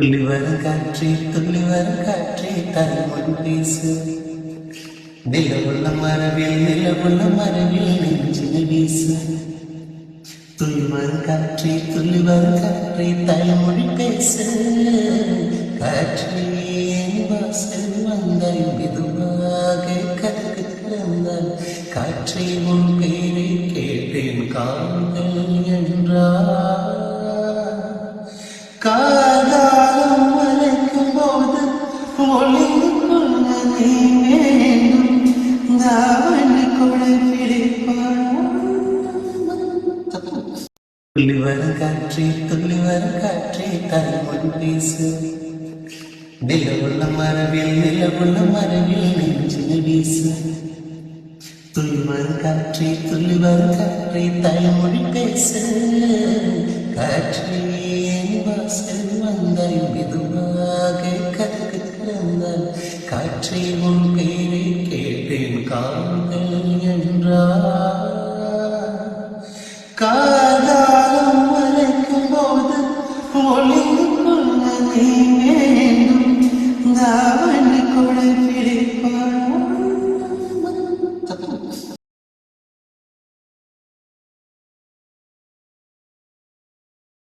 துள்ளி வரும் காற்றே தாய்மொழி பேசு நிலவுள்ள மரபில் நெஞ்சில் வீசு துள்ளி வரும் காற்றே தாய்மொழி பேசு காற்றே என் வாசல் வந்தாய் மெதுவாக கதக்கு திறந்தாய் காற்றே உன் பேரை கேட்டேன் காதல் என்றார் காதாலம் மறைக்கும் போது ஒளிந்து கொள்ள நீ வேண்டும் தாவணி கொடை பிடிப்பார் துள்ளி வரும் காற்றே தாய்மொழி பேசு நிலவுள்ள மரபில் நெஞ்சில் வீசு துள்ளி வரும் காற்றே தாய்மொழி பேசு காற்றே வாசல் வந்தாய் மெதுவாக கதக்கு திறந்தாய் காற்றை உன் பேரை கேட்டேன் காதல் என்றார் காதாலம் மறைக்கும் போது ஒளி